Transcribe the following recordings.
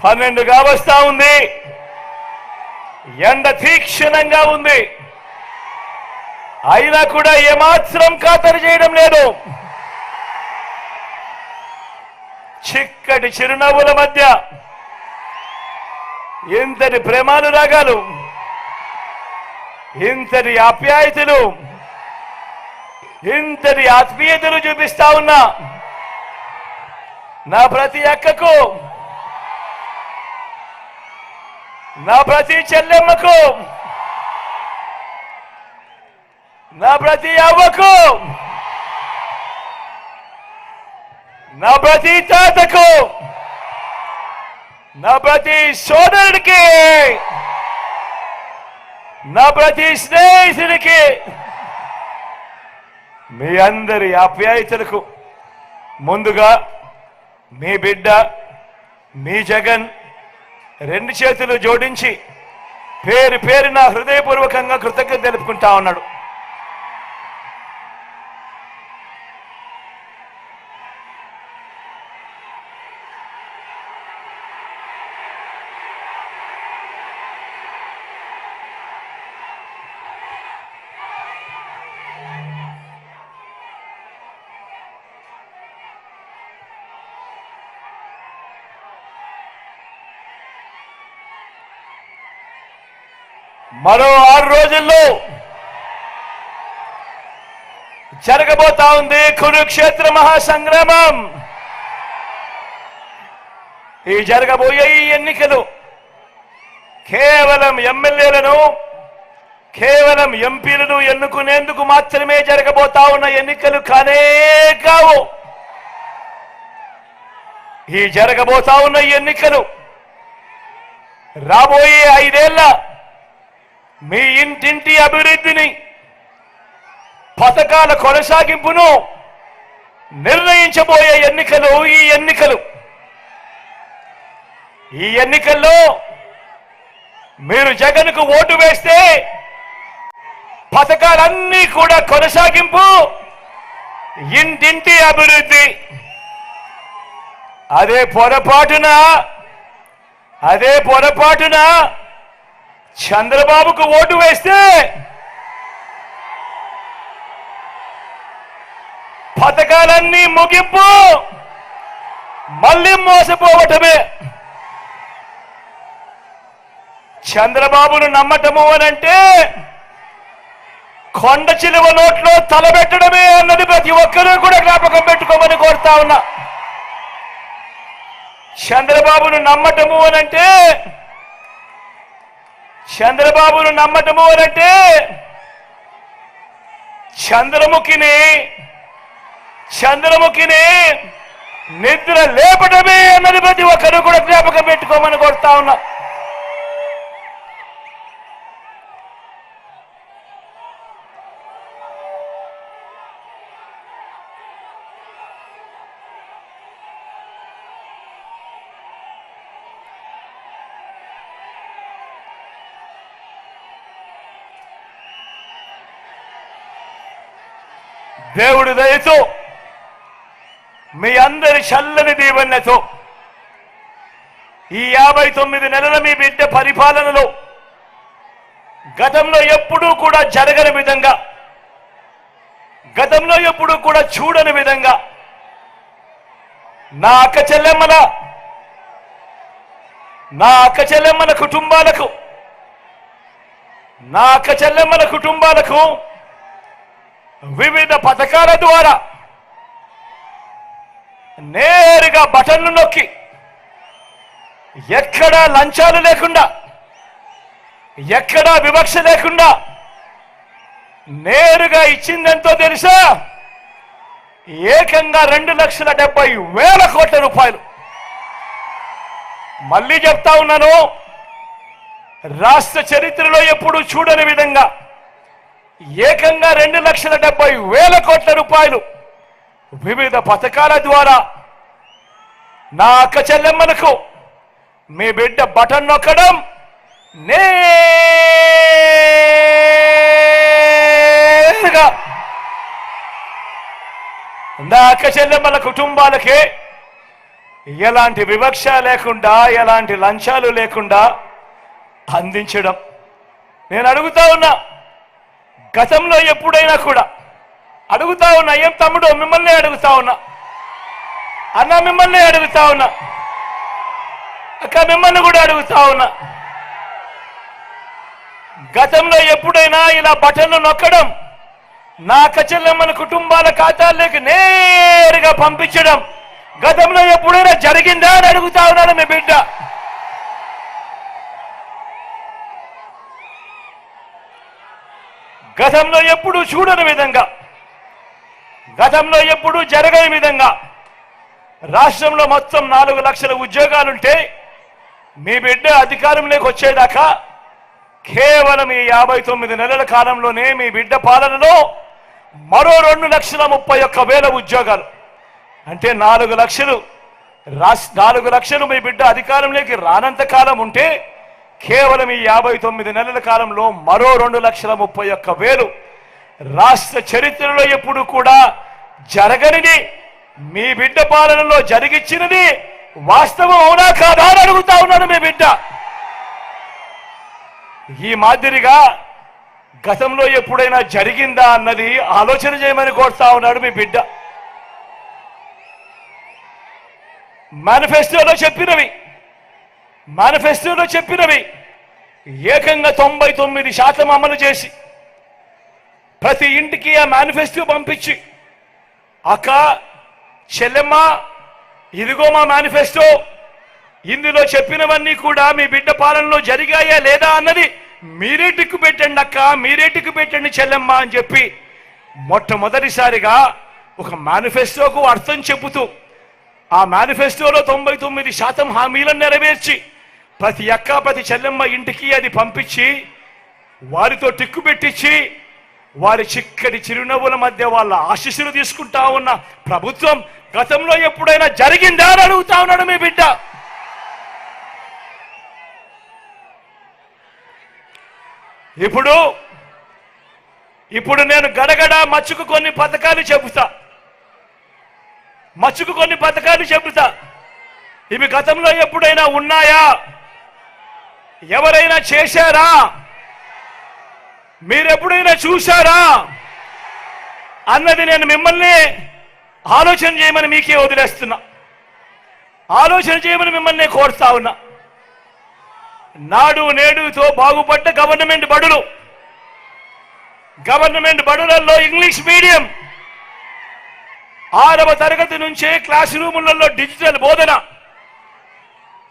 12గా వస్తా ఉంది. ఎండ తీక్షణంగా ఉంది. అయినా కూడా ఏమాత్రం ఖాతరు చేయడం లేదు. చిక్కటి చిరునవ్వుల మధ్య ఇంతటి ప్రేమానురాగాలు, ఇంతటి ఆప్యాయతలు, ఇంతటి ఆత్మీయతలు చూపిస్తా ఉన్నా నా ప్రతి అక్కకు, నా ప్రతి చెల్లెమ్మకు, నా ప్రతి అవ్వకు, నా ప్రతి తాతకు, నా ప్రతి సోదరుడికి, నా ప్రతి స్నేహితుడికి, మీ అందరి ఆప్యాయతలకు ముందుగా మీ బిడ్డ, మీ జగన్ 2 చేతులు జోడించి పేరు పేరున హృదయపూర్వకంగా కృతజ్ఞత తెలుపుకుంటా ఉన్నాడు. మరో 6 రోజుల్లో జరగబోతా ఉంది కురుక్షేత్ర మహాసంగ్రామం. ఈ జరగబోయే ఈ ఎన్నికలు కేవలం ఎమ్మెల్యేలను, కేవలం ఎంపీలను ఎన్నుకునేందుకు మాత్రమే జరగబోతా ఉన్న ఎన్నికలు కానే కావు. ఈ జరగబోతా ఉన్న ఎన్నికలు రాబోయే 5 ఏళ్ల మీ ఇంటింటి అభివృద్ధిని, పథకాల కొనసాగింపును నిర్ణయించబోయే ఎన్నికలు ఈ ఎన్నికల్లో మీరు జగన్కు ఓటు వేస్తే పథకాలన్నీ కూడా కొనసాగింపు, ఇంటింటి అభివృద్ధి. అదే పొరపాటున చంద్రబాబుకు ఓటు వేస్తే పథకాలన్నీ ముగింపు, మళ్ళీ మోసపోవటమే. చంద్రబాబును నమ్మటము అనంటే కొండ చిలువ నోట్లో తలబెట్టడమే అన్నది ప్రతి ఒక్కరూ కూడా జ్ఞాపకం పెట్టుకోమని కోరుతా ఉన్నా. చంద్రబాబును నమ్మటము అనంటే చంద్రముఖిని నిద్ర లేపటమే అన్నది ప్రతి ఒక్కరు కూడా జ్ఞాపకం పెట్టుకోమని కోరుతా ఉన్నా. దేవుడి దయతో, మీ అందరి చల్లని దీవెనతో ఈ 59 నెలల మీ బిడ్డ పరిపాలనలో గతంలో ఎప్పుడూ కూడా జరగని విధంగా, గతంలో ఎప్పుడూ కూడా చూడని విధంగా నా అక్క చెల్లెమ్మల కుటుంబాలకు వివిధ పథకాల ద్వారా నేరుగా బటన్లు నొక్కి, ఎక్కడా లంచాలు లేకుండా, ఎక్కడా వివక్ష లేకుండా నేరుగా ఇచ్చిందెంతో తెలుసా? ఏకంగా 2,70,000 కోట్ల రూపాయలు. మళ్ళీ చెప్తా ఉన్నాను, రాష్ట్ర చరిత్రలో ఎప్పుడూ చూడని విధంగా ఏకంగా 2,70,000 కోట్ల రూపాయలు వివిధ పథకాల ద్వారా నా అక్క చెల్లెమ్మలకు మీ బిడ్డ బటన్ నొక్కడం, నేరుగా నా అక్క చెల్లెమ్మల కుటుంబాలకే ఎలాంటి వివక్ష లేకుండా, ఎలాంటి లంచాలు లేకుండా అందించడం. నేను అడుగుతా ఉన్నా, గతంలో ఎప్పుడైనా కూడా అడుగుతా ఉన్నా, ఏం తమ్ముడు మిమ్మల్ని అడుగుతా ఉన్నా, అన్న మిమ్మల్ని అడుగుతా ఉన్నా, అక్క మిమ్మల్ని కూడా అడుగుతా ఉన్నా, గతంలో ఎప్పుడైనా ఇలా బటన్లు నొక్కడం, నా అక్క చెల్లెమ్మల కుటుంబాల ఖాతాల్లోకి నేరుగా పంపించడం గతంలో ఎప్పుడైనా జరిగిందా అని అడుగుతా ఉన్నాడు మీ బిడ్డ. గతంలో ఎప్పుడు చూడని విధంగా, గతంలో ఎప్పుడు జరగని విధంగా రాష్ట్రంలో మొత్తం 4 లక్షల ఉద్యోగాలుంటే మీ బిడ్డ అధికారంలోకి వచ్చేదాకా కేవలం ఈ 59 నెలల కాలంలోనే మీ బిడ్డ పాలనలో మరో 2,31,000 ఉద్యోగాలు, అంటే 4 లక్షలు మీ బిడ్డ అధికారంలోకి రానంత కాలం ఉంటే కేవలం ఈ 59 నెలల కాలంలో మరో 2,31,000 రాష్ట్ర చరిత్రలో ఎప్పుడు కూడా జరగనిది మీ బిడ్డ పాలనలో జరిగిచ్చినది వాస్తవం అవునా కాదా అని అడుగుతా ఉన్నాడు మీ బిడ్డ. ఈ మాదిరిగా గతంలో ఎప్పుడైనా జరిగిందా అన్నది ఆలోచన చేయమని కోరుతా ఉన్నాడు మీ బిడ్డ. మేనిఫెస్టోలో చెప్పినవి ఏకంగా 99% అమలు చేసి ప్రతి ఇంటికి ఆ మేనిఫెస్టో పంపించి, అక్క చెల్లెమ్మ ఇదిగో మా మేనిఫెస్టో, ఇందులో చెప్పినవన్నీ కూడా మీ బిడ్డ పాలనలో జరిగాయా లేదా అన్నది మీరే టిక్కు పెట్టండి అక్క, మీరే టిక్కు పెట్టండి చెల్లెమ్మ అని చెప్పి మొట్టమొదటిసారిగా ఒక మేనిఫెస్టోకు అర్థం చెబుతూ ఆ మేనిఫెస్టోలో 99% హామీలను నెరవేర్చి ప్రతి అక్క ప్రతి చెల్లెమ్మ ఇంటికి అది పంపించి వారితో టిక్కు పెట్టించి వారి చిక్కటి చిరునవ్వుల మధ్య వాళ్ళ ఆశీస్సులు తీసుకుంటా ఉన్న ప్రభుత్వం గతంలో ఎప్పుడైనా జరిగిందా అని అడుగుతా ఉన్నాడు మీ బిడ్డ. ఇప్పుడు నేను గడగడ మచ్చుకు కొన్ని పథకాలు చెబుతా. ఇవి గతంలో ఎప్పుడైనా ఉన్నాయా, ఎవరైనా చేశారా, మీరెప్పుడైనా చూశారా అన్నది నేను మిమ్మల్ని ఆలోచన చేయమని మీకే వదిలేస్తున్నా, ఆలోచన చేయమని మిమ్మల్ని కోరుతా ఉన్నా. నాడు నేడుతో బాగుపడ్డ గవర్నమెంట్ బడులలో ఇంగ్లీష్ మీడియం 6వ తరగతి నుంచే క్లాస్ రూములలో డిజిటల్ బోధన,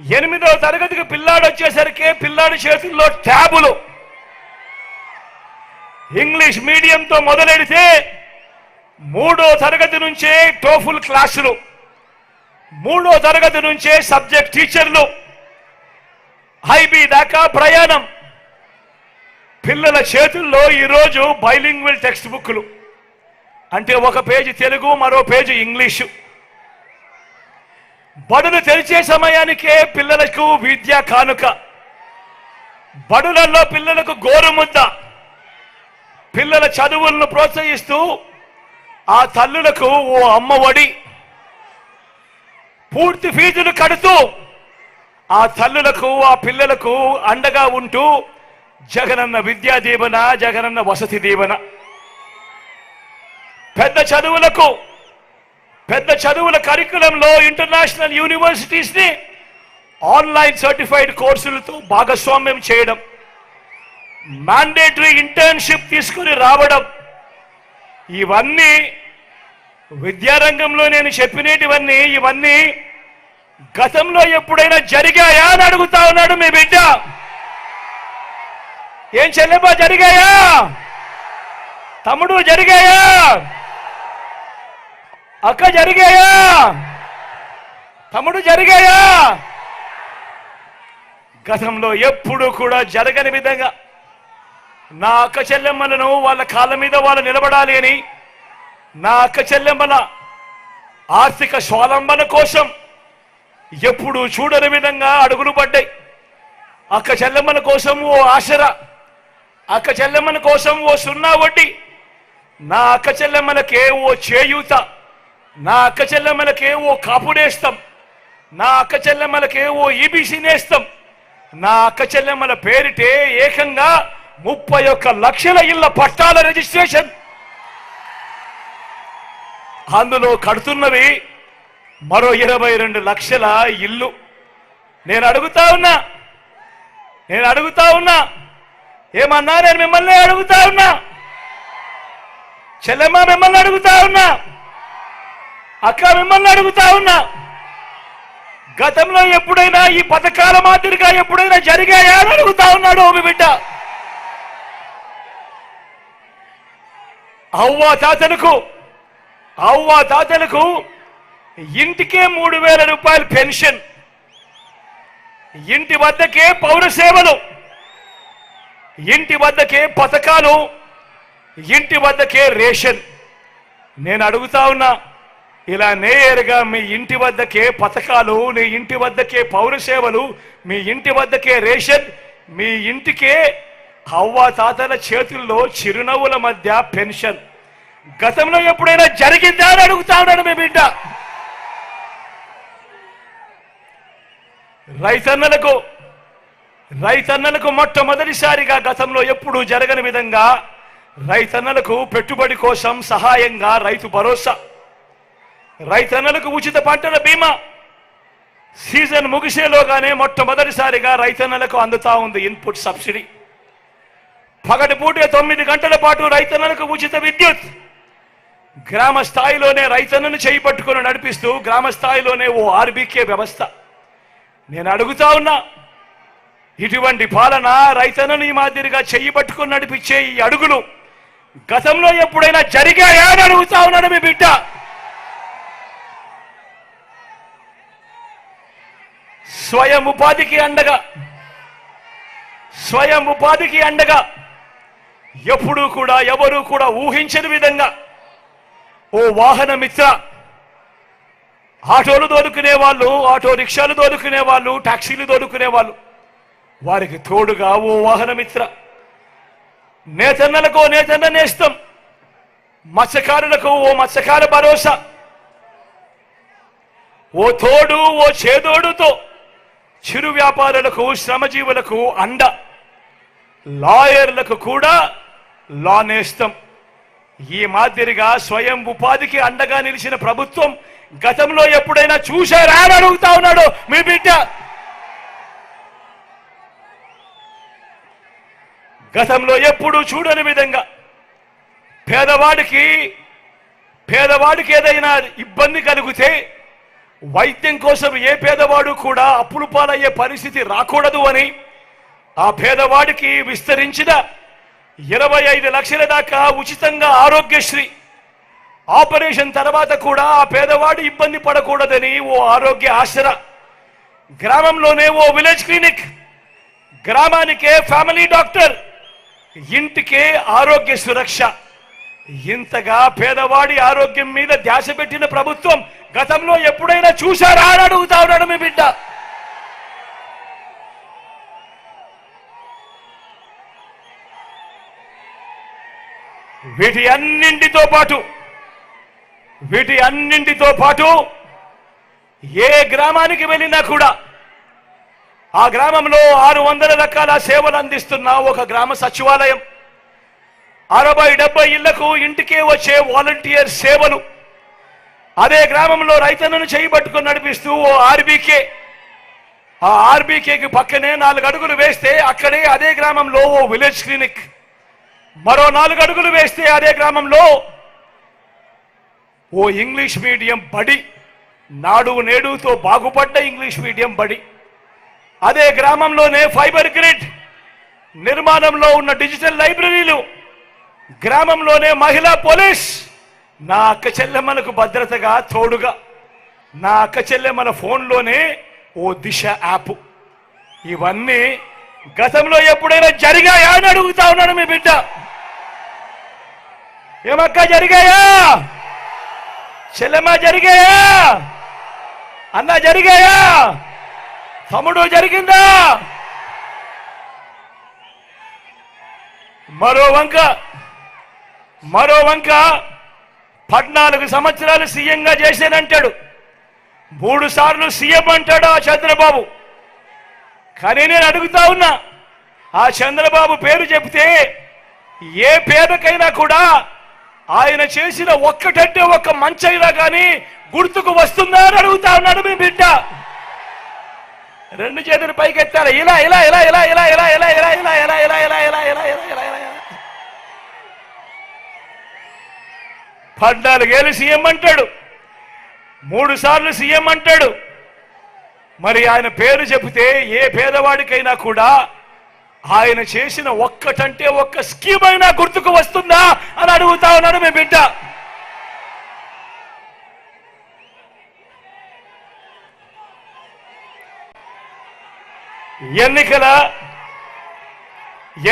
8వ తరగతికి పిల్లాడు వచ్చేసరికి పిల్లాడి చేతుల్లో ట్యాబులు. ఇంగ్లీష్ మీడియంతో మొదలెడితే 3వ తరగతి నుంచే టోఫుల్ క్లాసులు, 3వ తరగతి నుంచే సబ్జెక్ట్ టీచర్లు, హైబీ దాకా ప్రయాణం. పిల్లల చేతుల్లో ఈరోజు బైలింగ్వల్ టెక్స్ట్ బుక్లు, అంటే ఒక పేజీ తెలుగు మరో పేజీ ఇంగ్లీషు. బడులు తెరిచే సమయానికే పిల్లలకు విద్యా కానుక, బడులలో పిల్లలకు గోరుముద్ద. పిల్లల చదువులను ప్రోత్సహిస్తూ ఆ తల్లులకు ఓ అమ్మఒడి, పూర్తి ఫీజులు కడుతూ ఆ తల్లులకు ఆ పిల్లలకు అండగా ఉంటూ జగనన్న విద్యా దీవెన, జగనన్న వసతి దీవెన. పెద్ద చదువుల కరికులంలో ఇంటర్నేషనల్ యూనివర్సిటీస్ ని ఆన్లైన్ సర్టిఫైడ్ కోర్సులతో భాగస్వామ్యం చేయడం, మ్యాండేటరీ ఇంటర్న్షిప్ తీసుకుని రావడం. ఇవన్నీ విద్యారంగంలో నేను చెప్పినటివన్నీ ఇవన్నీ గతంలో ఎప్పుడైనా జరిగాయా అని అడుగుతా ఉన్నాడు మీ బిడ్డ. ఏం చెల్లెమ్మా జరిగాయా, తమ్ముడు జరిగాయా, అక్క జరిగాయా, తమ్ముడు జరిగాయా? గతంలో ఎప్పుడు కూడా జరగని విధంగా నా అక్క చెల్లెమ్మలను వాళ్ళ కాళ్ళ మీద వాళ్ళు నిలబడాలి అని, నా అక్క చెల్లెమ్మల ఆర్థిక స్వావలంబన కోసం ఎప్పుడు చూడని విధంగా అడుగులు పడ్డాయి. అక్క చెల్లెమ్మల కోసం ఓ ఆసరా, అక్క చెల్లెమ్మల కోసం ఓ 0 వడ్డీ, నా అక్క చెల్లెమ్మలకే ఓ చేయూత, నా అక్క చెల్లెమ్మలకే ఓ కాపుడేస్తాం, నా అక్క చెల్లెమ్మలకే ఓ ఈబీసీ నేస్తం, నా అక్క చెల్లెమ్మల పేరిటే ఏకంగా 31 లక్షల ఇళ్ల పట్టాల రిజిస్ట్రేషన్. అందులో కడుతున్నవి మరో 22 లక్షల ఇల్లు. నేను అడుగుతా ఉన్నా ఏమన్నా, నేను మిమ్మల్ని అడుగుతా ఉన్నా, చెల్లెమ్మ మిమ్మల్ని అడుగుతా ఉన్నా, అక్క మిమ్మల్ని అడుగుతా ఉన్నా, గతంలో ఎప్పుడైనా ఈ పథకాల మాదిరిగా ఎప్పుడైనా జరిగాయా అని అడుగుతా ఉన్నాడు ఓ బిడ్డ. అవ్వా తాతలకు ఇంటికే 3,000 రూపాయలు పెన్షన్, ఇంటి వద్దకే పౌర సేవలు, ఇంటి వద్దకే పథకాలు, ఇంటి వద్దకే రేషన్. నేను అడుగుతా ఉన్నా, ఇలా నేరుగా మీ ఇంటి వద్దకే పథకాలు, నీ ఇంటి వద్దకే పౌర సేవలు, మీ ఇంటి వద్దకే రేషన్, మీ ఇంటికే అవ్వా తాతల చేతుల్లో చిరునవ్వుల మధ్య పెన్షన్ గతంలో ఎప్పుడైనా జరిగిందా అని అడుగుతా ఉన్నాడు మీ బిడ్డ. రైతన్నలకు మొట్టమొదటిసారిగా గతంలో ఎప్పుడూ జరగని విధంగా రైతన్నలకు పెట్టుబడి కోసం సహాయంగా రైతు భరోసా, రైతన్నలకు ఉచిత పంటల బీమా సీజన్ ముగిసేలోగానే మొట్టమొదటిసారిగా రైతన్నలకు అందుతా ఉంది ఇన్పుట్ సబ్సిడీ. పగటిపూటే 9 గంటల పాటు రైతన్నలకు ఉచిత విద్యుత్. గ్రామ స్థాయిలోనే రైతన్నను చేయి పట్టుకొని నడిపిస్తూ గ్రామ స్థాయిలోనే ఓ ఆర్బీకే వ్యవస్థ. నేను అడుగుతా ఉన్నా, ఇటువంటి పాలన, రైతన్నను ఈ మాదిరిగా చెయ్యి పట్టుకొని నడిపించే ఈ అడుగులు గతంలో ఎప్పుడైనా జరిగాయా అని అడుగుతా ఉన్నాడు మీ బిడ్డ. స్వయం ఉపాధికి అండగా ఎప్పుడూ కూడా ఎవరూ కూడా ఊహించని విధంగా ఓ వాహన మిత్ర, ఆటోలు దొరుకునే వాళ్ళు, ఆటో రిక్షాలు దొరుకునే వాళ్ళు, టాక్సీలు దొరుకునే వాళ్ళు, వారికి తోడుగా ఓ వాహన మిత్ర, నేతన్నలకు నేతన్న నేస్తం, మత్స్యకారులకు ఓ మత్స్యకార భరోసా, ఓ తోడు ఓ చేదోడుతో చిరు వ్యాపారులకు శ్రమజీవులకు అండ, లాయర్లకు కూడా లా నేస్తం. ఈ మాదిరిగా స్వయం ఉపాధికి అండగా నిలిచిన ప్రభుత్వం గతంలో ఎప్పుడైనా చూశారా అని అడుగుతా ఉన్నాడు మీ బిడ్డ. గతంలో ఎప్పుడూ చూడని విధంగా పేదవాడికి ఏదైనా ఇబ్బంది కలిగితే వైద్యం కోసం ఏ పేదవాడు కూడా అప్పుల పాలయ్యే పరిస్థితి రాకూడదు అని ఆ పేదవాడికి విస్తరించిన 25 లక్షల దాకా ఉచితంగా ఆరోగ్యశ్రీ, ఆపరేషన్ తర్వాత కూడా ఆ పేదవాడు ఇబ్బంది పడకూడదని ఓ ఆరోగ్య ఆసరా, గ్రామంలోనే ఓ విలేజ్ క్లినిక్, గ్రామానికే ఫ్యామిలీ డాక్టర్, ఇంటికే ఆరోగ్య సురక్ష. ఇంతగా పేదవాడి ఆరోగ్యం మీద ధ్యాస పెట్టిన ప్రభుత్వం గతంలో ఎప్పుడైనా చూశారా అని అడుగుతా ఉన్నాడు మీ బిడ్డ. వీటి అన్నింటితో పాటు ఏ గ్రామానికి వెళ్ళినా కూడా ఆ గ్రామంలో 600 రకాల సేవలు అందిస్తున్న ఒక గ్రామ సచివాలయం, 60-70 ఇళ్లకు ఇంటికే వచ్చే వాలంటీర్ సేవలు, అదే గ్రామంలో రైతన్నను చేయబట్టుకుని నడిపిస్తూ ఓ ఆర్బీకే, ఆ ఆర్బీకేకి పక్కనే 4 అడుగులు వేస్తే అక్కడే అదే గ్రామంలో ఓ విలేజ్ క్లినిక్, మరో 4 అడుగులు వేస్తే అదే గ్రామంలో ఓ ఇంగ్లీష్ మీడియం బడి, నాడు నేడుతో బాగుపడ్డ ఇంగ్లీష్ మీడియం బడి, అదే గ్రామంలోనే ఫైబర్ గ్రిడ్ నిర్మాణంలో ఉన్న డిజిటల్ లైబ్రరీలు, గ్రామంలోనే మహిళా పోలీస్, నా అక్క చెల్లెమ్మలకు భద్రతగా తోడుగా, నా అక్క చెల్లెమ్మల ఫోన్లోనే ఓ దిశ యాప్. ఇవన్నీ గతంలో ఎప్పుడైనా జరిగాయా అని అడుగుతా ఉన్నాడు మీ బిడ్డ. ఏమక్క జరిగాయా? చెల్లెమ్మ జరిగాయా? అన్న జరిగాయా? తమ్ముడు జరిగిందా? మరో వంక 14 సంవత్సరాలు సీఎంగా చేశానంటాడు. 3 సార్లు సీఎం అంటాడు ఆ చంద్రబాబు. కానీ నేను అడుగుతా ఉన్నా, ఆ చంద్రబాబు పేరు చెప్తే ఏ పేదకైనా కూడా ఆయన చేసిన ఒక్కటంటే ఒక్క మంచైనా కానీ గుర్తుకు వస్తుందా అని అడుగుతా ఉన్నాడు మీ బిడ్డ. 2 చేతులు పైకెత్తారు, ఇలా ఇలా ఇలా ఇలా ఇలా ఇలా ఇలా ఇలా ఇలా ఇలా ఇలా ఇలా ఇలా ఇలా ఇలా ఇలా 14 ఏళ్ళు సీఎం అంటాడు, 3 సార్లు సీఎం అంటాడు. మరి ఆయన పేరు చెబితే ఏ పేదవాడికైనా కూడా ఆయన చేసిన ఒక్కటంటే ఒక్క స్కీమ్ అయినా గుర్తుకు వస్తుందా అని అడుగుతా ఉన్నాడు మీ బిడ్డ.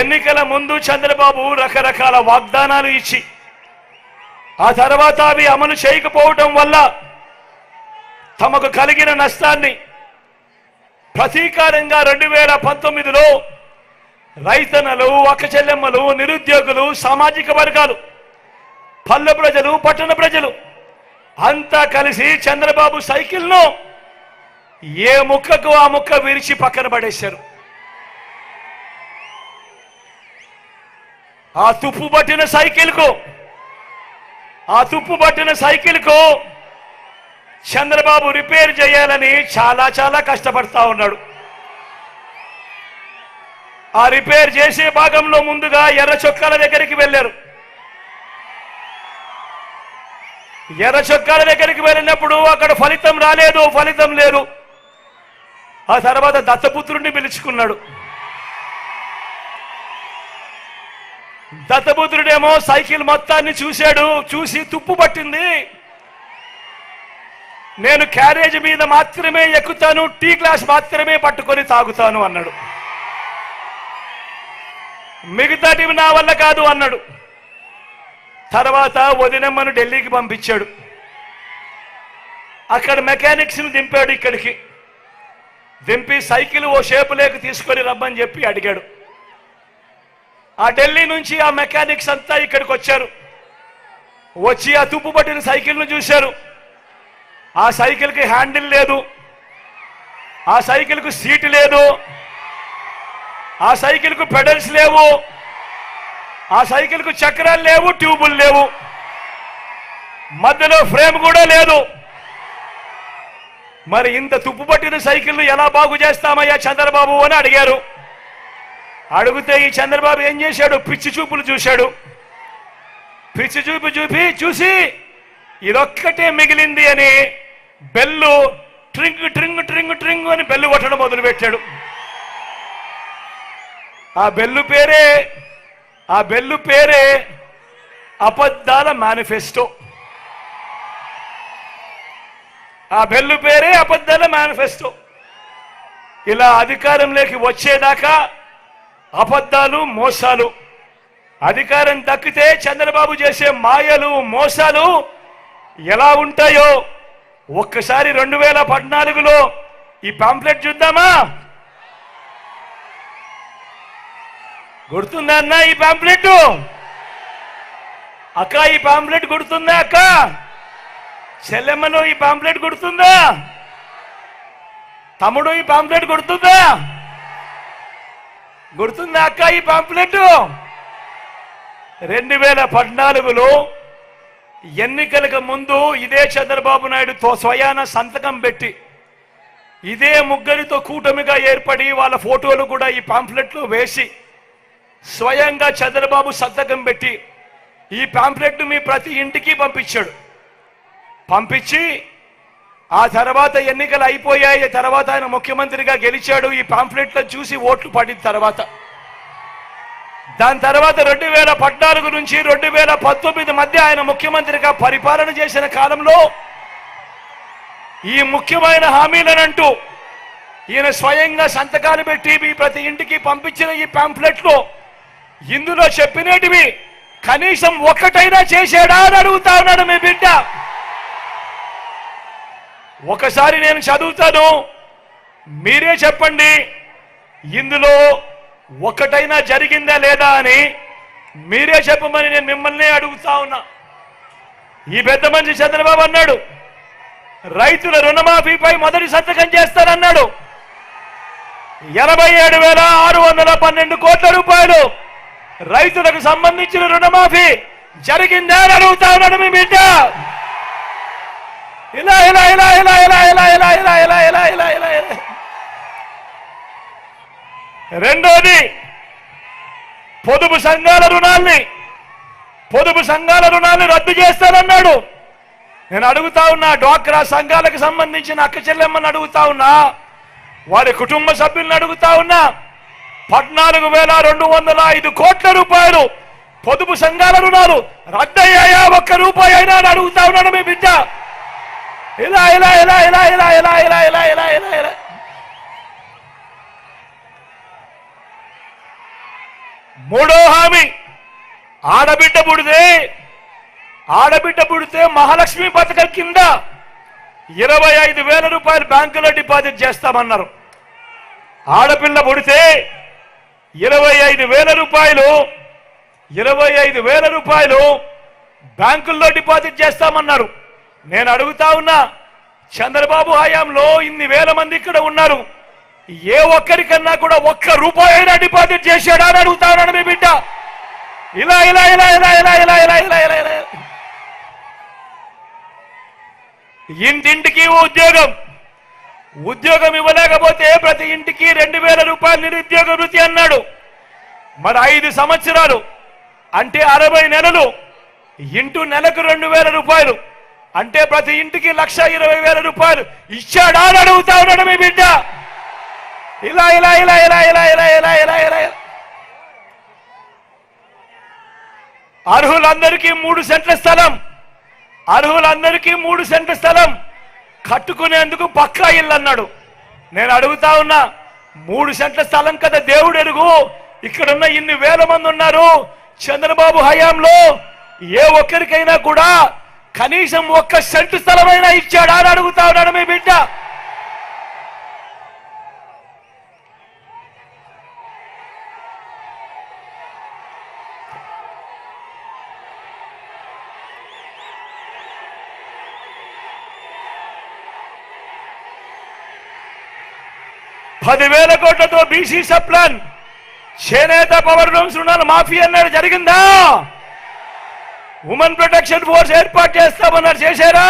ఎన్నికల ముందు చంద్రబాబు రకరకాల వాగ్దానాలు ఇచ్చి ఆ తర్వాత అవి అమలు చేయకపోవడం వల్ల తమకు కలిగిన నష్టాన్ని ప్రతీకారంగా 2019లో రైతన్నలు, అక్కచెల్లెమ్మలు, నిరుద్యోగులు, సామాజిక వర్గాలు, పల్లె ప్రజలు, పట్టణ ప్రజలు అంతా కలిసి చంద్రబాబు సైకిల్ను ఏ ముక్కకు ఆ ముక్క విరిచి పక్కన పడేశారు. ఆ తుప్పు పట్టిన సైకిల్కు చంద్రబాబు రిపేర్ చేయాలని చాలా కష్టపడతా ఉన్నాడు. ఆ రిపేర్ చేసే భాగంలో ముందుగా ఎర్ర చొక్కాల దగ్గరికి వెళ్ళారు. ఎర్ర చొక్కాల దగ్గరికి వెళ్ళినప్పుడు అక్కడ ఫలితం లేదు. ఆ తర్వాత దత్తపుత్రుడిని పిలుచుకున్నాడు. దత్తపుత్రుడేమో సైకిల్ మొత్తాన్ని చూసి తుప్పు పట్టింది, నేను క్యారేజ్ మీద మాత్రమే ఎక్కుతాను, టీ గ్లాస్ మాత్రమే పట్టుకొని తాగుతాను అన్నాడు. మిగతాటివి నా వల్ల కాదు అన్నాడు. తర్వాత వదినమ్మను ఢిల్లీకి పంపించాడు. అక్కడ మెకానిక్స్ని దింపాడు, ఇక్కడికి దింపి సైకిల్ ఓ షేపు లేక తీసుకొని రమ్మని చెప్పి అడిగాడు. ఆ ఢిల్లీ నుంచి ఆ మెకానిక్స్ అంతా ఇక్కడికి వచ్చారు. వచ్చి ఆ తుప్పు పట్టిన సైకిల్ను చూశారు. ఆ సైకిల్కి హ్యాండిల్ లేదు, ఆ సైకిల్కు సీటు లేదు, ఆ సైకిల్కు పెడల్స్ లేవు, ఆ సైకిల్కు చక్రాలు లేవు, ట్యూబులు లేవు, మధ్యలో ఫ్రేమ్ కూడా లేదు. మరి ఇంత తుప్పు పట్టిన సైకిల్ ఎలా బాగు చేస్తామయ్యా చంద్రబాబు అని అడిగారు. అడిగితే ఈ చంద్రబాబు ఏం చేశాడు, పిచ్చి చూపులు చూశాడు. పిచ్చి చూపు చూసి ఇదొక్కటే మిగిలింది అని బెల్లు ట్రింగ్ ట్రింగ్ ట్రింగ్ ట్రింగ్ అని బెల్లు కొట్టడం మొదలుపెట్టాడు. ఆ బెల్లు పేరే అబద్ధాల మేనిఫెస్టో. ఆ బెల్లు పేరే అబద్ధాల మేనిఫెస్టో. ఇలా అధికారంలోకి వచ్చేదాకా అబద్ధాలు, మోసాలు. అధికారం దక్కితే చంద్రబాబు చేసే మాయలు, మోసాలు ఎలా ఉంటాయో ఒక్కసారి 2014లో ఈ పాంప్లెట్ చూద్దామా? గుర్తుందా అన్న ఈ పాంప్లెట్? అక్క ఈ పాంప్లెట్ గుర్తుందా? అక్క చెల్లెమ్మను ఈ పాంప్లెట్ గుర్తుందా? తమ్ముడు ఈ పాంప్లెట్ గుర్తుందా? అక్క ఈ పాంప్లెట్? 2014లో ఎన్నికలకు ముందు ఇదే చంద్రబాబు నాయుడుతో స్వయాన సంతకం పెట్టి, ఇదే ముగ్గురితో కూటమిగా ఏర్పడి వాళ్ళ ఫోటోలు కూడా ఈ పాంప్లెట్లో వేసి స్వయంగా చంద్రబాబు సంతకం పెట్టి ఈ పాంప్లెట్ మీ ప్రతి ఇంటికి పంపించి ఆ తర్వాత ఎన్నికలు అయిపోయాయి. తర్వాత ఆయన ముఖ్యమంత్రిగా గెలిచాడు. ఈ పాంప్లెట్లో చూసి ఓట్లు పడిన తర్వాత దాని తర్వాత 2014 నుంచి 2019 మధ్య ఆయన ముఖ్యమంత్రిగా పరిపాలన చేసిన కాలంలో ఈ ముఖ్యమైన హామీలనంటూ ఈయన స్వయంగా సంతకాలు పెట్టి మీ ప్రతి ఇంటికి పంపించిన ఈ పాంప్లెట్లో ఇందులో చెప్పినటివి కనీసం ఒక్కటైనా చేశాడా అని అడుగుతా ఉన్నాడు మీ బిడ్డ. ఒకసారి నేను చదువుతాను, మీరే చెప్పండి ఇందులో ఒక్కటైనా జరిగిందా లేదా అని మీరే చెప్పమని నేను మిమ్మల్ని అడుగుతా ఉన్నా. ఈ పెద్ద మనిషి చంద్రబాబు అన్నాడు, రైతుల రుణమాఫీపై మొదటి సంతకం చేస్తానన్నాడు. 87,612 కోట్ల రూపాయలు రైతులకు సంబంధించిన రుణమాఫీ జరిగిందా అని అడుగుతా ఉన్నాడు మీ బిడ్డ. ఇలా ఇలా ఇలా ఇలా ఇలా ఇలా ఇలా ఇలా ఇలా ఇలా ఇలా ఇలా ఇలా. రెండోది పొదుపు సంఘాల రుణాల్ని రద్దు చేస్తానన్నాడు. నేను అడుగుతా ఉన్నా, డ్వాక్రా సంఘాలకు సంబంధించిన అక్క చెల్లెమ్మని అడుగుతా ఉన్నా, వారి కుటుంబ సభ్యులను అడుగుతా ఉన్నా, 14,205 కోట్ల రూపాయలు పొదుపు సంఘాల రుణాలు రద్దయ్యాయా? ఒక్క రూపాయి అయినా అని అడుగుతా ఉన్నాడు మీ బిడ్డ. ఇలా ఇలా ఇలా ఇలా ఇలా ఇలా ఇలా ఇలా ఇలా ఇలా ఇలా. మూడో హామీ, ఆడబిడ్డ పుడితే మహాలక్ష్మి పథకం కింద 25,000 రూపాయలు బ్యాంకులో డిపాజిట్ చేస్తామన్నారు. ఆడపిల్ల పుడితే 25,000 రూపాయలు బ్యాంకుల్లో డిపాజిట్ చేస్తామన్నారు. నేను అడుగుతా ఉన్నా, చంద్రబాబు హయాంలో ఇన్ని వేల మంది ఇక్కడ ఉన్నారు, ఏ ఒక్కరికన్నా కూడా ఒక్క రూపాయి అయినా డిపాజిట్ చేశాడా అని అడుగుతా ఉన్నాడు మీ బిడ్డ. ఇలా ఇలా ఇలా ఇలా ఇలా ఇలా ఇలా ఇలా ఇలా ఇలా. ఇంటింటికి ఉద్యోగం ఇవ్వలేకపోతే ప్రతి ఇంటికి 2,000 రూపాయలు నిరుద్యోగ వృత్తి అన్నాడు. మరి 5 సంవత్సరాలు అంటే 60 నెలలు ఇంటూ నెలకు 2,000 రూపాయలు అంటే ప్రతి ఇంటికి 1,20,000 రూపాయలు ఇచ్చాడా అని అడుగుతా ఉన్నాడు మీ బిడ్డ. ఇలా ఇలా ఇలా ఇలా ఇలా ఇలా ఇలా ఇలా ఇలా. అర్హులందరికీ 3 సెంట్ల స్థలం కట్టుకునేందుకు పక్కా ఇల్లు అన్నాడు. నేను అడుగుతా ఉన్నా, 3 సెంట్ల స్థలం కదా దేవుడు ఎరుగు, ఇక్కడున్న ఇన్ని వేల మంది ఉన్నారు, చంద్రబాబు హయాంలో ఏ ఒక్కరికైనా కూడా కనీసం 1 సెంటు స్థలమైనా ఇచ్చాడా అని అడుగుతా ఉన్నాడు మీ బిడ్డ. ₹10,000 కోట్లతో బీసీ సప్లాన్, చేనేత పవర్ లూమ్స్ రుణాలు మాఫీ అన్నాడు, జరిగిందా? ఉమెన్ ప్రొటెక్షన్ ఫోర్స్ ఏర్పాటు చేస్తామన్నారు, చేశారా?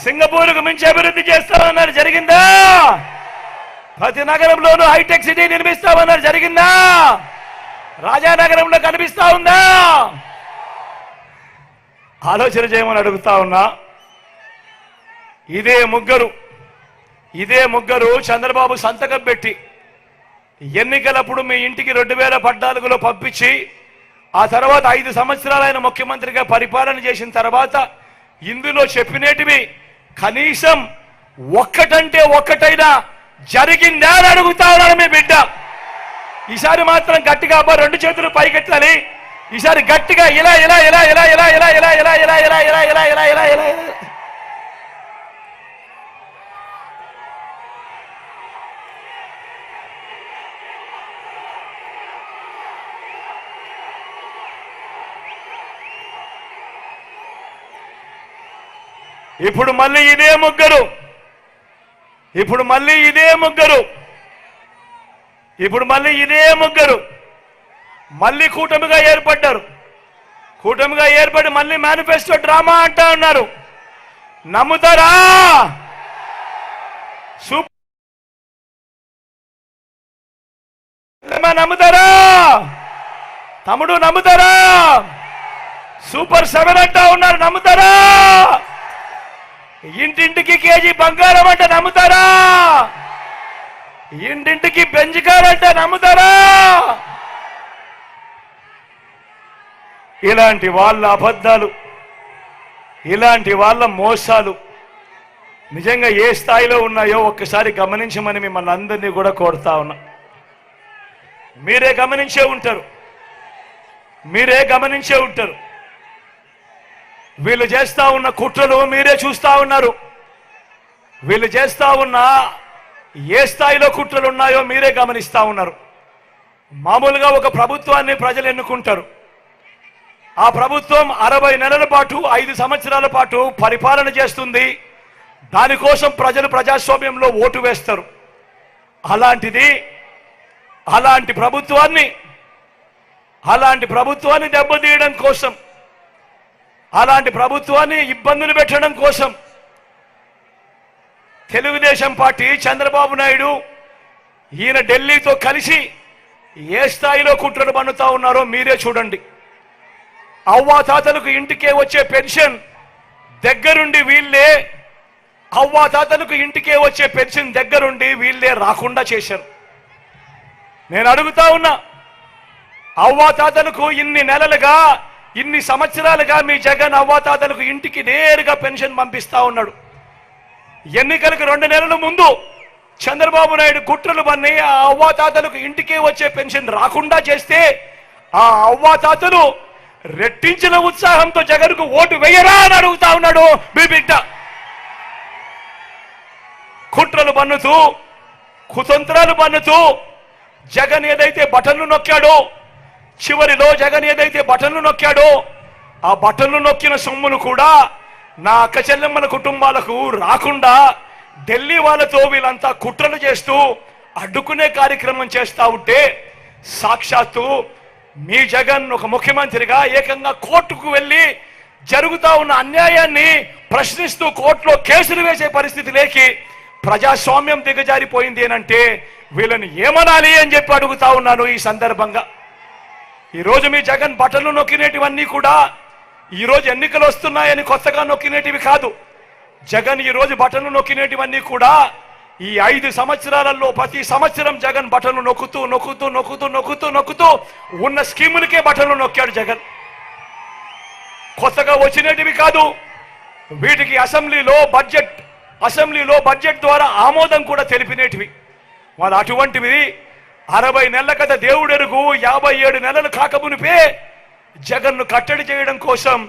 సింగపూర్కు మించి అభివృద్ధి చేస్తామన్నారు, జరిగిందా? ప్రతి నగరంలోనూ హైటెక్ సిటీ నిర్మిస్తామన్నారు, జరిగిందా? రాజానగరంలో కనిపిస్తా ఉందా? ఆలోచన చేయమని అడుగుతా ఉన్నా. ఇదే ముగ్గురు చంద్రబాబు సంతకం పెట్టి ఎన్నికలప్పుడు మీ ఇంటికి 2014లో పంపించి ఆ తర్వాత 5 సంవత్సరాలు ఆయన ముఖ్యమంత్రిగా పరిపాలన చేసిన తర్వాత ఇందులో చెప్పినటివి కనీసం ఒక్కటంటే ఒక్కటైనా జరిగిందా అని అడుగుతా ఉన్నాడు మీ బిడ్డ. ఈసారి మాత్రం గట్టిగా 2 చేతులు పైకెత్తాలి. ఈసారి గట్టిగా ఇలా ఇలా ఇలా ఇలా ఇలా ఇలా ఇలా ఇలా ఇలా ఇలా ఇలా ఇలా ఇలా ఇలా ఇలా. ఇప్పుడు మళ్ళీ ఇదే ముగ్గురు మళ్ళీ కూటమిగా ఏర్పడి మళ్ళీ మేనిఫెస్టో డ్రామా అంటా ఉన్నారు. నమ్ముతారా? నమ్ముతారా? తమ్ముడు నమ్ముతారా? సూపర్ 7 అంటా ఉన్నారు, నమ్ముతారా? ఇంటింటికి కేజీ బంగారం అంటే నమ్ముతారా? ఇంటింటికి బెంజికారంటే నమ్ముతారా? ఇలాంటి వాళ్ళ అబద్ధాలు, ఇలాంటి వాళ్ళ మోసాలు నిజంగా ఏ స్థాయిలో ఉన్నాయో ఒక్కసారి గమనించమని మిమ్మల్ని అందరినీ కూడా కోరుతా ఉన్నా. మీరే గమనించే ఉంటారు. వీళ్ళు చేస్తా ఉన్న కుట్రలు మీరే చూస్తా ఉన్నారు. వీళ్ళు చేస్తా ఉన్న ఏ స్థాయిలో కుట్రలు ఉన్నాయో మీరే గమనిస్తా ఉన్నారు. మామూలుగా ఒక ప్రభుత్వాన్ని ప్రజలు ఎన్నుకుంటారు. ఆ ప్రభుత్వం 60 నెలల పాటు 5 సంవత్సరాల పాటు పరిపాలన చేస్తుంది. దానికోసం ప్రజలు ప్రజాస్వామ్యంలో ఓటు వేస్తారు. అలాంటిది అలాంటి ప్రభుత్వాన్ని దెబ్బతీయడం కోసం, అలాంటి ప్రభుత్వాన్ని ఇబ్బందులు పెట్టడం కోసం తెలుగుదేశం పార్టీ, చంద్రబాబు నాయుడు ఈయన ఢిల్లీతో కలిసి ఏ స్థాయిలో కుట్రలు పన్నుతా ఉన్నారో మీరే చూడండి. అవ్వాతాతలకు ఇంటికే వచ్చే పెన్షన్ దగ్గరుండి వీళ్ళే, అవ్వాతాతలకు ఇంటికే వచ్చే పెన్షన్ దగ్గరుండి వీళ్ళే రాకుండా చేశారు. నేను అడుగుతా ఉన్నా, అవ్వాతాతలకు ఇన్ని నెలలుగా, ఇన్ని సంవత్సరాలుగా మీ జగన్ అవ్వాతాతలకు ఇంటికి నేరుగా పెన్షన్ పంపిస్తా ఉన్నాడు. ఎన్నికలకు 2 నెలల ముందు చంద్రబాబు నాయుడు కుట్రలు పన్ని ఆ అవ్వాతాతలకు ఇంటికే వచ్చే పెన్షన్ రాకుండా చేస్తే ఆ అవ్వాతాతలు రెట్టించిన ఉత్సాహంతో జగన్కు ఓటు వేయరా అని అడుగుతా ఉన్నాడు మీ బిడ్డ. కుట్రలు పన్నుతూ, కుతంత్రాలు పన్నుతూ జగన్ ఏదైతే బటన్లు నొక్కాడో, చివరిలో జగన్ ఏదైతే బటన్లు నొక్కాడో ఆ బటన్లు నొక్కిన సొమ్మును కూడా నా అక్క చెల్లెమ్మల కుటుంబాలకు రాకుండా ఢిల్లీ వాళ్ళతో వీళ్ళంతా కుట్రలు చేస్తూ అడ్డుకునే కార్యక్రమం చేస్తా ఉంటే, సాక్షాత్తు మీ జగన్ ఒక ముఖ్యమంత్రిగా ఏకంగా కోర్టుకు వెళ్ళి జరుగుతా ఉన్న అన్యాయాన్ని ప్రశ్నిస్తూ కోర్టులో కేసులు వేసే పరిస్థితి లేకి ప్రజాస్వామ్యం దిగజారిపోయింది అంటే వీళ్ళని ఏమనాలి అని చెప్పి అడుగుతా ఉన్నాను. ఈ సందర్భంగా ఈరోజు మీ జగన్ బటన్లు నొక్కినేటివన్నీ కూడా ఈరోజు ఎన్నికలు వస్తున్నాయని కొత్తగా నొక్కినేటివి కాదు. జగన్ ఈరోజు బటన్లు నొక్కినేటివన్నీ కూడా ఈ 5 సంవత్సరాలలో ప్రతి సంవత్సరం జగన్ బటన్లు నొక్కుతూ నొక్కుతూ నొక్కుతూ నొక్కుతూ నొక్కుతూ ఉన్న స్కీములకే బటన్లు నొక్కాడు జగన్. కొత్తగా వచ్చినటివి కాదు. వీటికి అసెంబ్లీలో బడ్జెట్ ద్వారా ఆమోదం కూడా తెలిపినేటివి. వాళ్ళు అటువంటివి 60 నెలల కథ దేవుడెరుగు 57 నెలలు కాకమునిపే జగన్ను కట్టడి చేయడం కోసం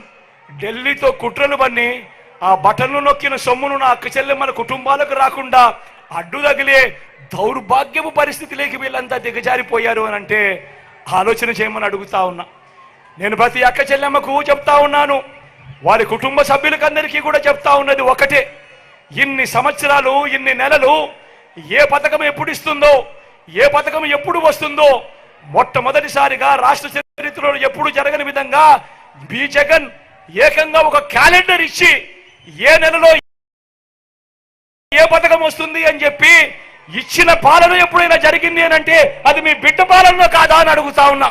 ఢిల్లీతో కుట్రలు పన్ని ఆ బటన్లు నొక్కిన సొమ్మును నా అక్క చెల్లెమ్మల కుటుంబాలకు రాకుండా అడ్డు తగిలే దౌర్భాగ్యపు పరిస్థితిలోకి వీళ్ళంతా దిగజారిపోయారు అని అంటే ఆలోచన చేయమని అడుగుతా ఉన్నా. నేను ప్రతి అక్క చెల్లెమ్మకు చెప్తా ఉన్నాను, వారి కుటుంబ సభ్యులకందరికీ కూడా చెప్తా ఉన్నది ఒకటే, ఇన్ని సంవత్సరాలు, ఇన్ని నెలలు ఏ పథకం ఎప్పుడు ఇస్తుందో, ఏ పథకం ఎప్పుడు వస్తుందో మొట్టమొదటిసారిగా రాష్ట్ర చరిత్రలో ఎప్పుడు జరగని విధంగా బి జగన్ ఏకంగా ఒక క్యాలెండర్ ఇచ్చి ఏ నెలలో ఏ పథకం వస్తుంది అని చెప్పి ఇచ్చిన పాలన ఎప్పుడైనా జరిగింది అని అంటే అది మీ బిడ్డ పాలన కాదా అని అడుగుతా ఉన్నా.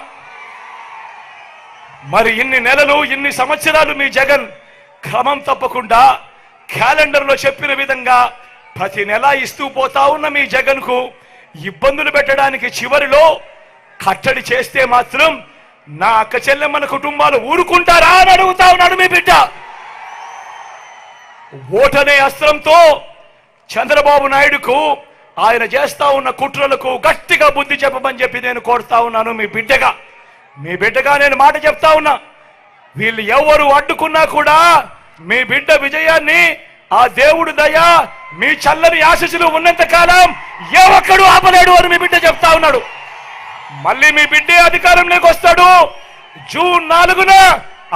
మరి ఇన్ని నెలలు, ఇన్ని సంవత్సరాలు మీ జగన్ క్రమం తప్పకుండా క్యాలెండర్లో చెప్పిన విధంగా ప్రతి నెల ఇస్తూ పోతా ఉన్న మీ జగన్కు ఇబ్బందులు పెట్టడానికి చివరిలో కట్టడి చేస్తే మాత్రం నా అక్క చెల్లెమ్మల కుటుంబాలు ఊరుకుంటారా అని అడుగుతా ఉన్నాడు మీ బిడ్డ. ఓటనే అస్త్రంతో చంద్రబాబు నాయుడుకు, ఆయన చేస్తా ఉన్న కుట్రలకు గట్టిగా బుద్ధి చెప్పమని చెప్పి నేను కోరుతా ఉన్నాను మీ బిడ్డగా నేను మాట చెప్తా ఉన్నా. వీళ్ళు ఎవరు అడ్డుకున్నా కూడా మీ బిడ్డ విజయాన్ని ఆ దేవుడు దయ, మీ చల్లని ఆశీస్సులు ఉన్నంత కాలం ఏ ఒక్కడు ఆపలేడు అని మీ బిడ్డ చెప్తా ఉన్నాడు. మళ్ళీ మీ బిడ్డే అధికారంలోకి వస్తాడు. జూన్ 4న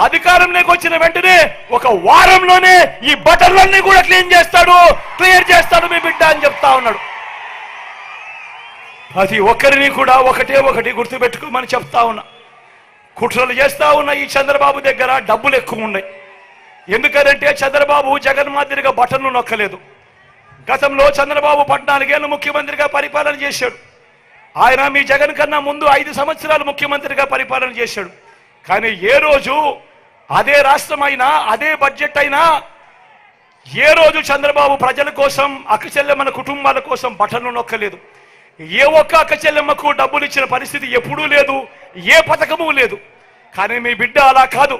అధికారంలోకి వచ్చిన వెంటనే ఒక వారంలోనే ఈ బటన్లన్నీ కూడా క్లియర్ చేస్తాడు మీ బిడ్డ అని చెప్తా ఉన్నాడు. ప్రతి ఒక్కరిని కూడా ఒకటి గుర్తుపెట్టుకోమని చెప్తా ఉన్నా. కుట్రలు చేస్తా ఉన్న ఈ చంద్రబాబు దగ్గర డబ్బులు ఎక్కువ ఉన్నాయి. ఎందుకంటే చంద్రబాబు జగన్ మాదిరిగా బటన్లు నొక్కలేదు. గతంలో చంద్రబాబు 14 ఏళ్ళు ముఖ్యమంత్రిగా పరిపాలన చేశాడు. ఆయన మీ జగన్ కన్నా ముందు 5 సంవత్సరాలు ముఖ్యమంత్రిగా పరిపాలన చేశాడు. కానీ ఏ రోజు అదే రాష్ట్రం అయినా, అదే బడ్జెట్ అయినా ఏ రోజు చంద్రబాబు ప్రజల కోసం, అక్క చెల్లెమ్మల కుటుంబాల కోసం బటన్లు నొక్కలేదు. ఏ ఒక్క అక్క చెల్లెమ్మకు డబ్బులు ఇచ్చిన పరిస్థితి ఎప్పుడూ లేదు, ఏ పథకము లేదు. కానీ మీ బిడ్డ అలా కాదు.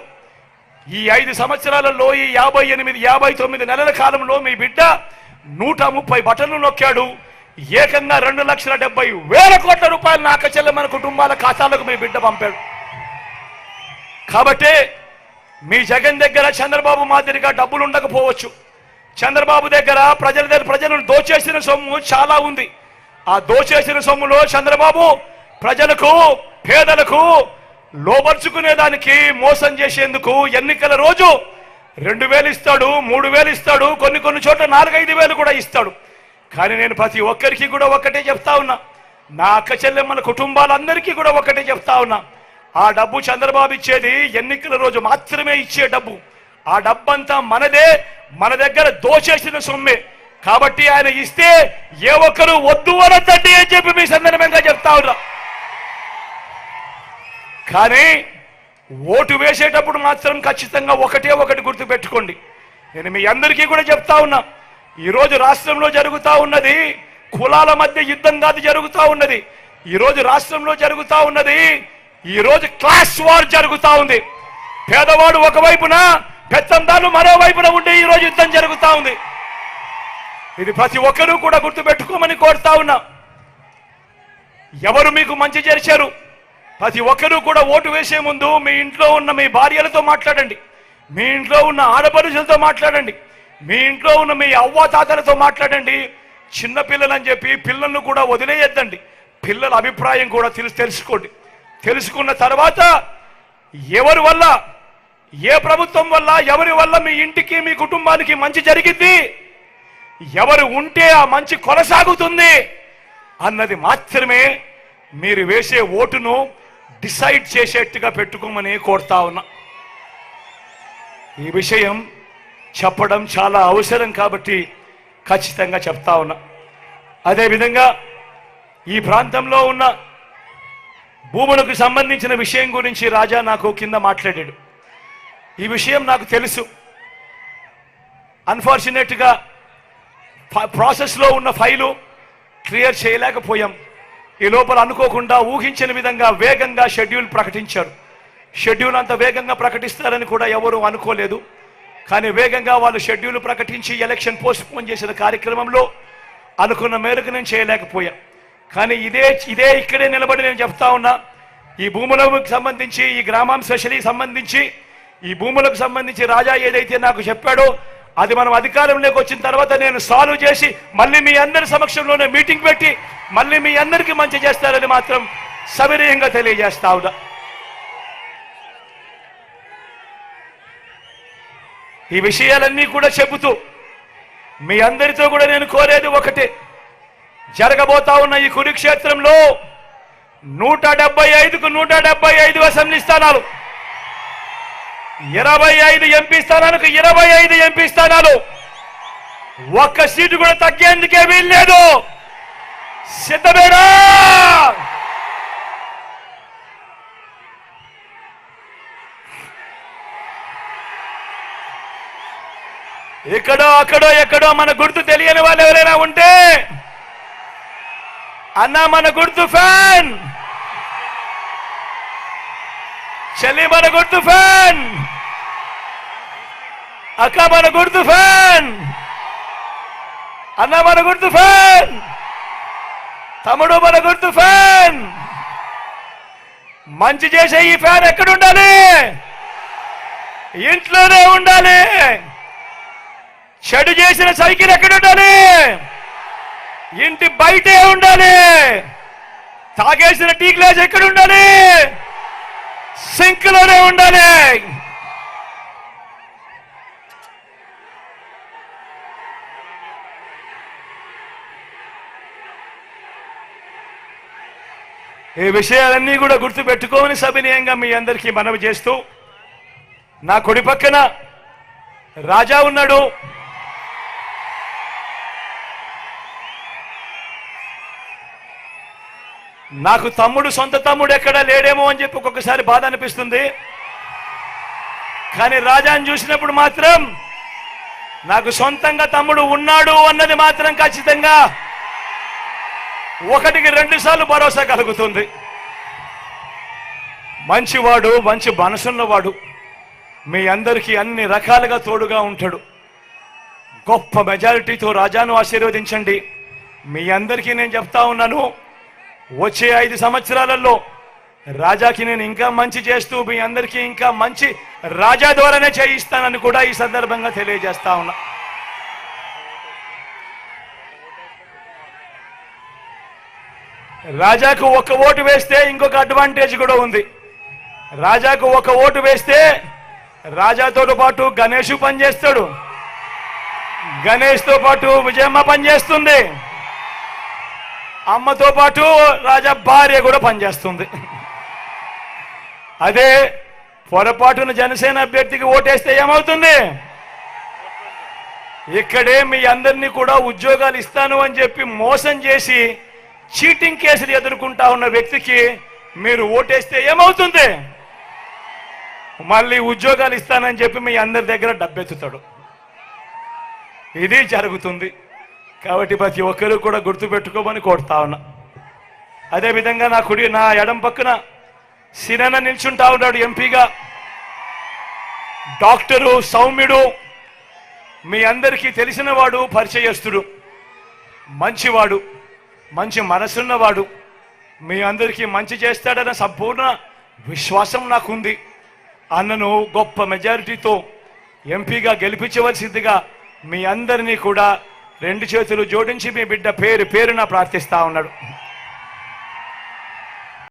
ఈ 5 సంవత్సరాలలో, ఈ 59 నెలల కాలంలో మీ బిడ్డ 130 బటన్లు నొక్కాడు. ఏకంగా 2,70,000 కోట్ల రూపాయలు నా అక్క చెల్లెమ్మల కుటుంబాల ఖాతాలకు మీ బిడ్డ పంపాడు. కాబట్టి మీ జగన్ దగ్గర చంద్రబాబు మాదిరిగా డబ్బులు ఉండకపోవచ్చు. చంద్రబాబు దగ్గర ప్రజలను దోచేసిన సొమ్ము చాలా ఉంది. ఆ దోచేసిన సొమ్ములో చంద్రబాబు ప్రజలకు, పేదలకు లోబర్చుకునేదానికి, మోసం చేసేందుకు ఎన్నికల రోజు 2000 ఇస్తాడు, 3000 ఇస్తాడు, కొన్ని చోట్ల 4-5 కూడా ఇస్తాడు. కానీ నేను ప్రతి ఒక్కరికి కూడా ఒకటే చెప్తా ఉన్నా, నా అక్క చెల్లెమ్మల కుటుంబాలందరికీ కూడా ఒకటే చెప్తా ఉన్నా, ఆ డబ్బు చంద్రబాబు ఇచ్చేది ఎన్నికల రోజు మాత్రమే ఇచ్చే డబ్బు. ఆ డబ్బంతా మనదే, మన దగ్గర దోచేసిన సొమ్మే. కాబట్టి ఆయన ఇస్తే ఏ ఒక్కరు వద్దు అనొద్దండి అని చెప్పి మీ సందర్భంగా చెప్తా ఉన్నా. కానీ ఓటు వేసేటప్పుడు మాత్రం ఖచ్చితంగా ఒకటి గుర్తు పెట్టుకోండి. నేను మీ అందరికీ కూడా చెప్తా ఉన్నా, ఈరోజు రాష్ట్రంలో జరుగుతూ ఉన్నది కులాల మధ్య యుద్ధం కాదు జరుగుతూ ఉన్నది. ఈరోజు రాష్ట్రంలో జరుగుతూ ఉన్నది, ఈరోజు క్లాస్ వార్ జరుగుతూ ఉంది. పేదవాడు ఒకవైపున, పెత్తందారులు మరోవైపున ఉండే ఈరోజు యుద్ధం జరుగుతూ ఉంది. ఇది ప్రతి ఒక్కరూ కూడా గుర్తు పెట్టుకోమని కోరుతా ఉన్నా. ఎవరు మీకు మంచి చేశారు, ప్రతి ఒక్కరూ కూడా ఓటు వేసే ముందు మీ ఇంట్లో ఉన్న మీ భార్యలతో మాట్లాడండి, మీ ఇంట్లో ఉన్న ఆడపడుచులతో మాట్లాడండి, మీ ఇంట్లో ఉన్న మీ అవ్వాతాతలతో మాట్లాడండి. చిన్నపిల్లలని చెప్పి పిల్లలను కూడా వదిలేయద్దండి. పిల్లల అభిప్రాయం కూడా తెలుసుకోండి. తెలుసుకున్న తర్వాత ఎవరి వల్ల, ఏ ప్రభుత్వం వల్ల, ఎవరి వల్ల మీ ఇంటికి మీ కుటుంబానికి మంచి జరిగింది, ఎవరు ఉంటే ఆ మంచి కొనసాగుతుంది అన్నది మాత్రమే మీరు వేసే ఓటును డిసైడ్ చేసేట్టుగా పెట్టుకోమని కోరుతా ఉన్నా. ఈ విషయం చెప్పడం చాలా అవసరం కాబట్టి ఖచ్చితంగా చెప్తా ఉన్నా. అదేవిధంగా ఈ ప్రాంతంలో ఉన్న భూములకు సంబంధించిన విషయం గురించి రాజా నాకు కింద మాట్లాడాడు. ఈ విషయం నాకు తెలుసు. అన్ఫార్చునేట్గా ప్రాసెస్లో ఉన్న ఫైలు క్లియర్ చేయలేకపోయాం. ఈ లోపల అనుకోకుండా ఊహించిన విధంగా వేగంగా షెడ్యూల్ ప్రకటించారు. షెడ్యూల్ అంత వేగంగా ప్రకటిస్తారని కూడా ఎవరు అనుకోలేదు. కానీ వేగంగా వాళ్ళు షెడ్యూల్ ప్రకటించి ఎలక్షన్ పోస్ట్పోన్ చేసిన కార్యక్రమంలో అనుకున్న మేరకు నేను చేయలేకపోయా. కానీ ఇదే ఇక్కడే నిలబడి నేను చెప్తా ఉన్నా, ఈ భూములకు సంబంధించి, ఈ గ్రామం స్పెషలీ సంబంధించి, ఈ భూములకు సంబంధించి రాజా ఏదైతే నాకు చెప్పాడో అది మనం అధికారంలోకి వచ్చిన తర్వాత నేను సాల్వ్ చేసి మళ్ళీ మీ అందరి సమక్షంలోనే మీటింగ్ పెట్టి మళ్ళీ మీ అందరికీ మంచి చేస్తారని మాత్రం సవినయంగా తెలియజేస్తా ఉన్నా. ఈ విషయాలన్నీ కూడా చెబుతూ మీ అందరితో కూడా నేను కోరేది ఒకటే, జరగబోతా ఉన్న ఈ కురుక్షేత్రంలో 175కు 175 అసెంబ్లీ స్థానాలు, 25 ఎంపీ స్థానాలకు 25 ఎంపీ స్థానాలు, ఒక్క సీటు కూడా తగ్గేందుకే వీల్లేదు. సిద్ధమేనా? ఎక్కడో మన గుర్తు తెలియని వాళ్ళు ఎవరైనా ఉంటే, అన్నా మన గుర్తు ఫ్యాన్, చెల్లి మన గుర్తు ఫ్యాన్, అక్క మన గుర్తు ఫ్యాన్, అన్న మన గుర్తు ఫ్యాన్, తమ్ముడు మన గుర్తు ఫ్యాన్. మంచి చేసే ఈ ఫ్యాన్ ఎక్కడుండాలి? ఇంట్లోనే ఉండాలి. చెడు చేసిన సైకిల్ ఎక్కడుండాలి? ఇంటి బయటే ఉండాలి. తాగేసిన టీ గ్లాస్ ఎక్కడుండాలి? సింక్ లోనే ఉండాలి. ఈ విషయాలన్నీ కూడా గుర్తు పెట్టుకోమని సవినయంగా మీ అందరికీ మనవి చేస్తూ, నా కుడి పక్కన రాజా ఉన్నాడు. నాకు సొంత తమ్ముడు ఎక్కడా లేడేమో అని చెప్పి ఒక్కొక్కసారి బాధ అనిపిస్తుంది. కానీ రాజాని చూసినప్పుడు మాత్రం నాకు సొంతంగా తమ్ముడు ఉన్నాడు అన్నది మాత్రం ఖచ్చితంగా 1కి 2 సార్లు భరోసా కలుగుతుంది. మంచివాడు, మంచి మనసున్నవాడు, మీ అందరికీ అన్ని రకాలుగా తోడుగా ఉంటాడు. గొప్ప మెజారిటీతో రాజాను ఆశీర్వదించండి. మీ అందరికీ నేను చెప్తా ఉన్నాను, వచ్చే 5 సంవత్సరాలలో రాజాకి నేను ఇంకా మంచి చేస్తూ మీ అందరికీ ఇంకా మంచి రాజా ద్వారానే చేయిస్తానని కూడా ఈ సందర్భంగా తెలియజేస్తా ఉన్నా. రాజాకు ఒక ఓటు వేస్తే ఇంకొక అడ్వాంటేజ్ కూడా ఉంది. రాజాకు ఒక ఓటు వేస్తే రాజాతో పాటు గణేష్ పనిచేస్తాడు, గణేష్తో పాటు విజయమ్మ పనిచేస్తుంది, అమ్మతో పాటు రాజా భార్య కూడా పనిచేస్తుంది. అదే పొరపాటున జనసేన అభ్యర్థికి ఓటేస్తే ఏమవుతుంది? ఇక్కడే మీ అందరినీ కూడా ఉద్యోగాలు ఇస్తాను అని చెప్పి మోసం చేసి చీటింగ్ కేసులు ఎదుర్కొంటా ఉన్న వ్యక్తికి మీరు ఓటేస్తే ఏమవుతుంది? మళ్ళీ ఉద్యోగాలు ఇస్తానని చెప్పి మీ అందరి దగ్గర డబ్బెత్తుతాడు. ఇది జరుగుతుంది. కాబట్టి ప్రతి ఒక్కరు కూడా గుర్తుపెట్టుకోమని కోరుతా ఉన్నా. అదేవిధంగా నా ఎడం పక్కన సినన్న నిల్చుంటా ఉన్నాడు ఎంపీగా. డాక్టరు సౌమ్యుడు, మీ అందరికీ తెలిసినవాడు, పరిచయస్తుడు, మంచివాడు, మంచి మనసున్నవాడు, మీ అందరికీ మంచి చేస్తాడన్న సంపూర్ణ విశ్వాసం నాకుంది. అన్నను గొప్ప మెజారిటీతో ఎంపీగా గెలిపించవలసిందిగా మీ అందరినీ కూడా రెండు చేతులు జోడించి మీ బిడ్డ పేరున ప్రార్థిస్తా ఉన్నాడు.